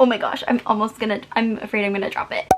Oh my gosh, I'm afraid I'm gonna drop it.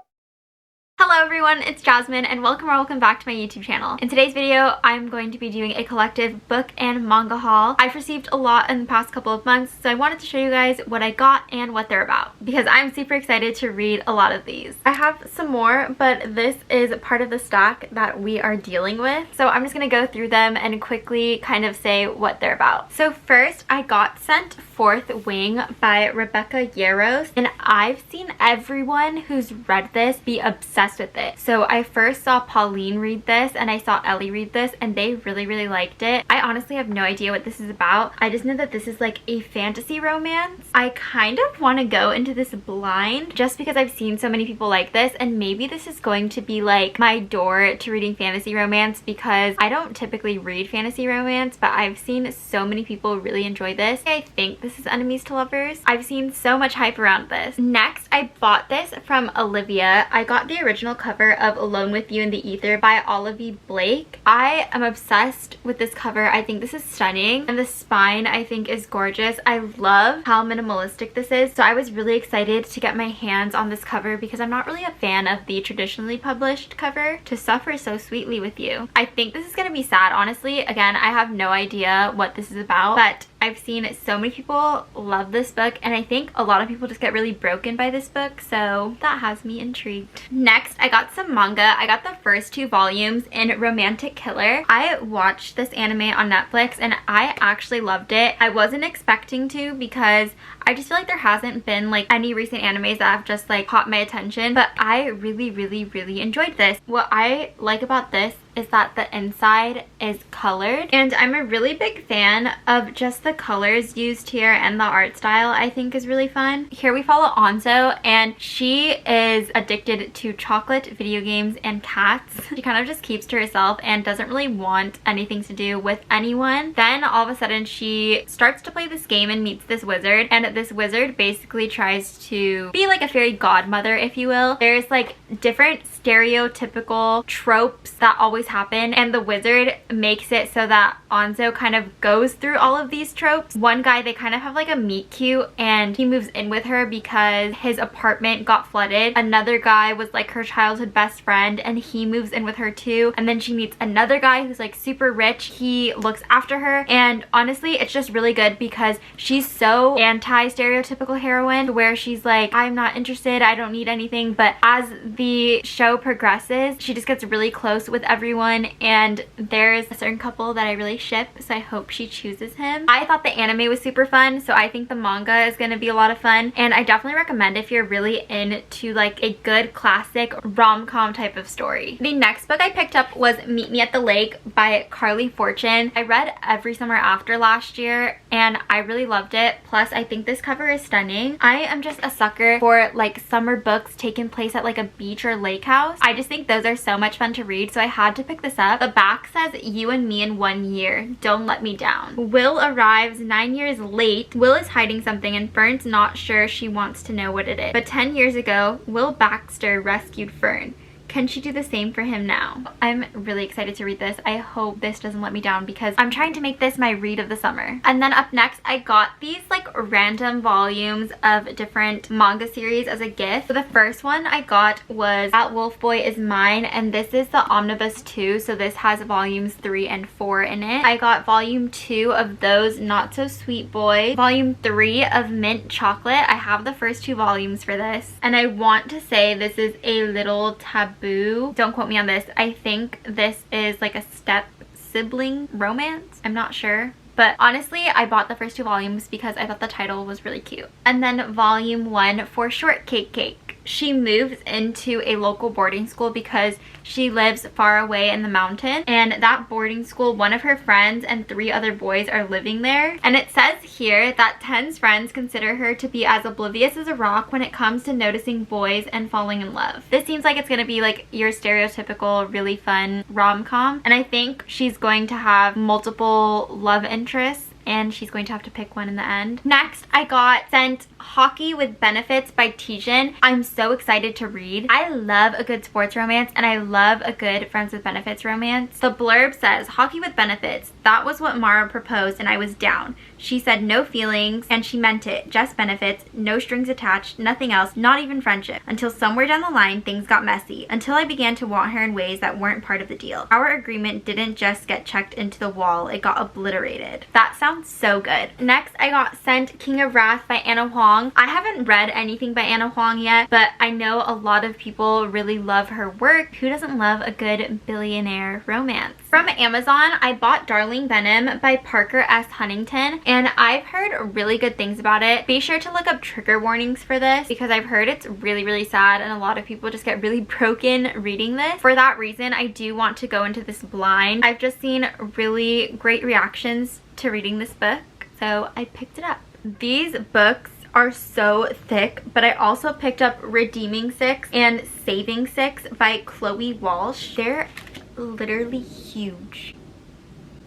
Hello everyone, it's Jasmine and welcome back to my YouTube channel. In today's video, I'm going to be doing a collective book and manga haul. I've received a lot in the past couple of months, so I wanted to show you guys what I got and what they're about because I'm super excited to read a lot of these. I have some more, but this is part of the stack that we are dealing with. So I'm just gonna go through them and quickly kind of say what they're about. So first, I got sent Fourth Wing by Rebecca Yarros, and I've seen everyone who's read this be obsessed with it. So I first saw Pauline read this and I saw Ellie read this and they really liked it. I honestly have no idea what this is about. I just know that this is like a fantasy romance. I kind of want to go into this blind just because I've seen so many people like this, and maybe this is going to be like my door to reading fantasy romance because I don't typically read fantasy romance, but I've seen so many people really enjoy this. I think this is enemies to lovers. I've seen so much hype around this. Next, I bought this from Olivie. I got the original cover of Alone With You in the Ether by Olivie Blake. I am obsessed with this cover. I think this is stunning, and the spine I think is gorgeous. I love how minimalistic this is, so I was really excited to get my hands on this cover because I'm not really a fan of the traditionally published cover, To Suffer So Sweetly With You. I think this is gonna be sad, honestly. Again, I have no idea what this is about, but I've seen so many people love this book, and I think a lot of people just get really broken by this book, so that has me intrigued. Next, I got some manga. I got the first 2 volumes in Romantic Killer. I watched this anime on Netflix and I actually loved it. I wasn't expecting to because I just feel like there hasn't been like any recent animes that have just like caught my attention, but I really enjoyed this. What I like about this is that the inside is colored, and I'm a really big fan of just the colors used here, and the art style I think is really fun. Here we follow Onso, and she is addicted to chocolate, video games, and cats. She kind of just keeps to herself and doesn't really want anything to do with anyone. Then all of a sudden she starts to play this game and meets this wizard, and this wizard basically tries to be like a fairy godmother, if you will. There's like different stereotypical tropes that always happen, and the wizard makes it so that Onso kind of goes through all of these tropes. One guy, they kind of have like a meet cute, and he moves in with her because his apartment got flooded. Another guy was like her childhood best friend, and he moves in with her too. And then she meets another guy who's like super rich. He looks after her, and honestly it's just really good because she's so anti-stereotypical heroine where she's like, I'm not interested, I don't need anything, but as the show progresses she just gets really close with everyone, and there's a certain couple that I really ship, so I hope she chooses him. I thought the anime was super fun, so I think the manga is going to be a lot of fun, and I definitely recommend if you're really into like a good classic rom-com type of story. The next book I picked up was Meet Me at the Lake by Carley Fortune. I read Every Summer After last year and I really loved it, plus I think this cover is stunning. I am just a sucker for like summer books taking place at like a beach or lake house. I just think those are so much fun to read, so I had to pick this up. The back says, You and Me in 1 year, don't let me down. Will arrives 9 years late. Will is hiding something and Fern's not sure she wants to know what it is. But 10 years ago, Will Baxter rescued Fern. Can she do the same for him now? I'm really excited to read this. I hope this doesn't let me down because I'm trying to make this my read of the summer. And then up next, I got these like random volumes of different manga series as a gift. So the first one I got was That Wolf Boy Is Mine, and this is the Omnibus 2, so this has volumes 3 and 4 in it. I got volume 2 of Those Not So Sweet Boys, volume 3 of Mint Chocolate. I have the first 2 volumes for this, and I want to say this is a little taboo. Don't quote me on this. I think this is like a step sibling romance. I'm not sure. But honestly, I bought the first 2 volumes because I thought the title was really cute. And then volume 1 for Shortcake Cake. She moves into a local boarding school because she lives far away in the mountain, and that boarding school, one of her friends and 3 other boys are living there. And it says here that Ten's friends consider her to be as oblivious as a rock when it comes to noticing boys and falling in love. This seems like it's gonna be like your stereotypical really fun rom-com, and I think she's going to have multiple love interests and she's going to have to pick one in the end. Next, I got sent Hockey with Benefits by Tijan. I'm so excited to read. I love a good sports romance and I love a good Friends with Benefits romance. The blurb says, Hockey with Benefits. That was what Mara proposed and I was down. She said no feelings, and she meant it. Just benefits, no strings attached, nothing else, not even friendship. Until somewhere down the line, things got messy. Until I began to want her in ways that weren't part of the deal. Our agreement didn't just get checked into the wall, it got obliterated. That sounds so good. Next, I got sent King of Wrath by Anna Huang. I haven't read anything by Anna Huang yet, but I know a lot of people really love her work. Who doesn't love a good billionaire romance? From Amazon, I bought Darling Venom by Parker S. Huntington, and I've heard really good things about it. Be sure to look up trigger warnings for this because I've heard it's really, really sad and a lot of people just get really broken reading this. For that reason, I do want to go into this blind. I've just seen really great reactions to reading this book, so I picked it up. These books are so thick, but I also picked up Redeeming Six and Saving Six by Chloe Walsh. They're literally huge.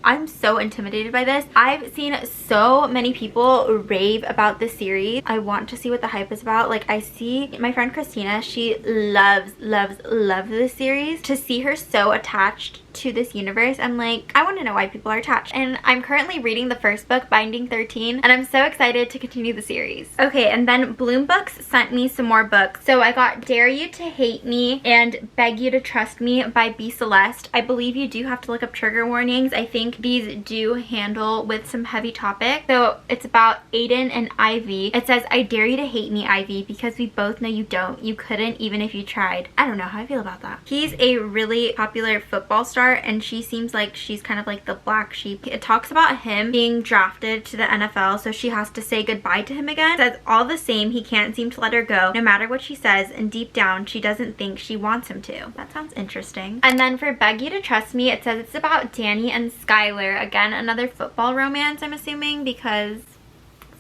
I'm so intimidated by this. I've seen so many people rave about this series. I want to see what the hype is about. Like, I see my friend Christina, she loves this series. To see her so attached to this universe, I'm like, I want to know why people are attached. And I'm currently reading the first book, Binding 13, and I'm so excited to continue the series. Okay, and then Bloom Books sent me some more books. So I got Dare You to Hate Me and Beg You to Trust Me by B Celeste. I believe you do have to look up trigger warnings. I think these do handle with some heavy topics. So it's about Aiden and Ivy. It says, I dare you to hate me, Ivy, because we both know you don't. You couldn't even if you tried. I don't know how I feel about that. He's a really popular football star, and she seems like she's kind of like the black sheep. It talks about him being drafted to the NFL, so she has to say goodbye to him again. It says, all the same, he can't seem to let her go, no matter what she says, and deep down, she doesn't think she wants him to. That sounds interesting. And then for Beg You to Trust Me, it says it's about Danny and Skylar. Again, another football romance, I'm assuming, because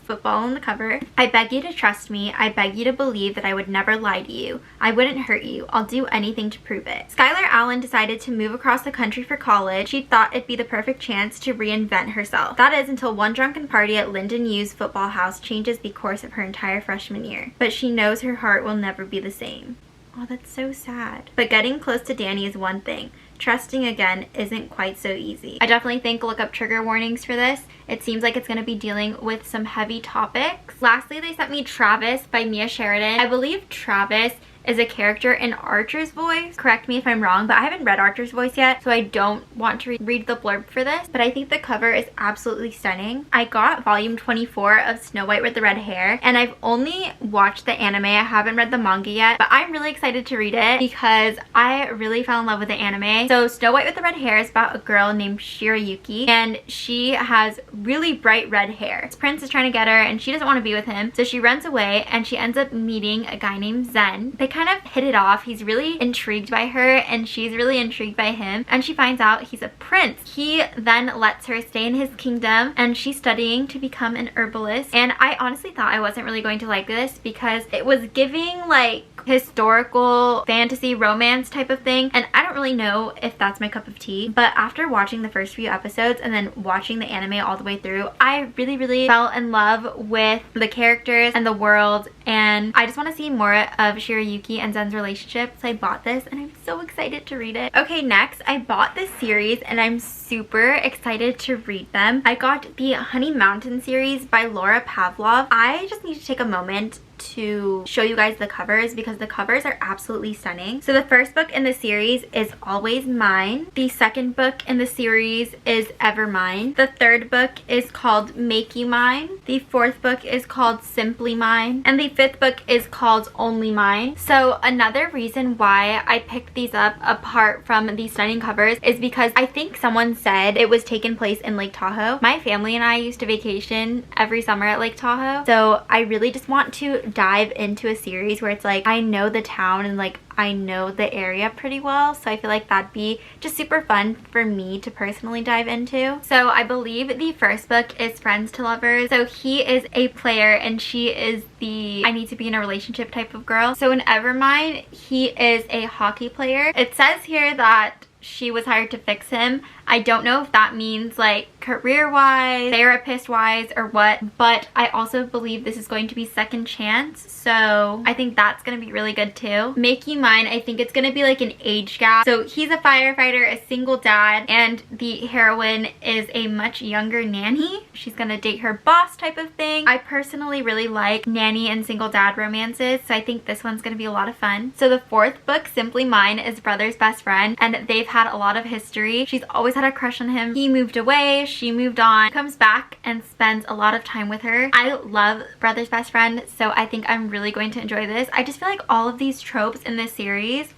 football on the cover. I beg you to trust me. I beg you to believe that I would never lie to you. I wouldn't hurt you. I'll do anything to prove it. Skylar Allen decided to move across the country for college. She thought it'd be the perfect chance to reinvent herself. That is until one drunken party at Lindon U's football house changes the course of her entire freshman year. But she knows her heart will never be the same. Oh, that's so sad. But getting close to Danny is one thing. Trusting again isn't quite so easy. I definitely think look up trigger warnings for this. It seems like it's going to be dealing with some heavy topics. Lastly, they sent me Travis by Mia Sheridan. I believe Travis is a character in Archer's Voice. Correct me if I'm wrong, but I haven't read Archer's Voice yet, so I don't want to read the blurb for this, but I think the cover is absolutely stunning. I got volume 24 of Snow White with the Red Hair, and I've only watched the anime. I haven't read the manga yet, but I'm really excited to read it because I really fell in love with the anime. So Snow White with the Red Hair is about a girl named Shirayuki, and she has really bright red hair. This prince is trying to get her, and she doesn't want to be with him, so she runs away, and she ends up meeting a guy named Zen. They kind of hit it off. He's really intrigued by her, and she's really intrigued by him, and she finds out he's a prince. He then lets her stay in his kingdom, and she's studying to become an herbalist. And I honestly thought I wasn't really going to like this because it was giving like historical fantasy romance type of thing, and I don't really know if that's my cup of tea. But after watching the first few episodes and then watching the anime all the way through, I really fell in love with the characters and the world, and I just want to see more of Shirayuki and Zen's relationship, so I bought this and I'm so excited to read it. Okay, next I bought this series and I'm super excited to read them. I got the Honey Mountain series by Laura Pavlov. I just need to take a moment to show you guys the covers because the covers are absolutely stunning. So the first book in the series is Always Mine. The second book in the series is Ever Mine. The third book is called Make You Mine. The fourth book is called Simply Mine. And the fifth book is called Only Mine. So another reason why I picked these up apart from these stunning covers is because I think someone said it was taking place in Lake Tahoe. My family and I used to vacation every summer at Lake Tahoe. So I really just want to dive into a series where it's like I know the town and like I know the area pretty well, so I feel like that'd be just super fun for me to personally dive into. So I believe the first book is Friends to Lovers. So he is a player and she is the I need to be in a relationship type of girl. So in Evermind, he is a hockey player. It says here that she was hired to fix him. I don't know if that means like career-wise, therapist-wise, or what, but I also believe this is going to be second chance, so I think that's gonna be really good too. Making Mine, I think it's gonna be like an age gap. So he's a firefighter, a single dad, and the heroine is a much younger nanny. She's gonna date her boss type of thing. I personally really like nanny and single dad romances, so I think this one's gonna be a lot of fun. So the fourth book, Simply Mine, is brother's best friend, and they've had a lot of history. She's always had a crush on him. He moved away, she moved on, comes back and spends a lot of time with her. I love brother's best friend, so I think I'm really going to enjoy this. I just feel like all of these tropes in this series,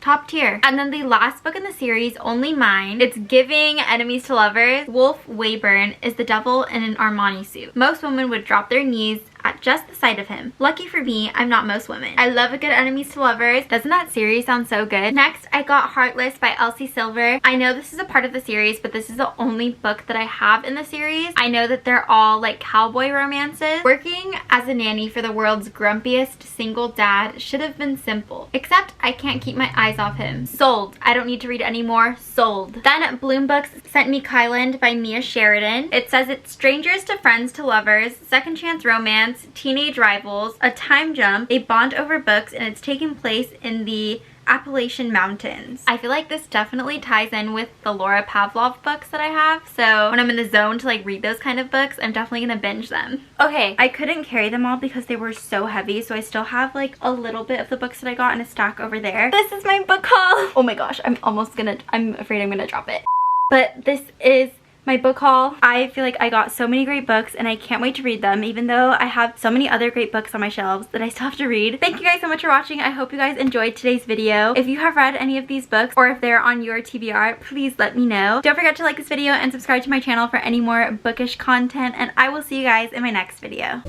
top tier. And then the last book in the series, Only Mine, it's giving enemies to lovers. Wolf Wayburn is the devil in an Armani suit. Most women would drop their knees at just the sight of him. Lucky for me, I'm not most women. I love a good enemies to lovers. Doesn't that series sound so good? Next, I got Heartless by Elsie Silver. I know this is a part of the series, but this is the only book that I have in the series. I know that they're all like cowboy romances. Working as a nanny for the world's grumpiest single dad should have been simple, except I can't keep my eyes off him. Sold. I don't need to read anymore. Sold. Then Bloom Books sent me Kyland by Mia Sheridan. It says it's strangers to friends to lovers, second chance romance, teenage rivals, a time jump, a bond over books, and it's taking place in the Appalachian Mountains. I feel like this definitely ties in with the Laura Pavlov books that I have, so when I'm in the zone to like read those kind of books, I'm definitely gonna binge them. Okay, I couldn't carry them all because they were so heavy, so I still have like a little bit of the books that I got in a stack over there. This is my book haul. Oh my gosh, I'm afraid I'm gonna drop it. But this is my book haul. I feel like I got so many great books and I can't wait to read them, even though I have so many other great books on my shelves that I still have to read. Thank you guys so much for watching. I hope you guys enjoyed today's video. If you have read any of these books or if they're on your TBR, please let me know. Don't forget to like this video and subscribe to my channel for any more bookish content, and I will see you guys in my next video.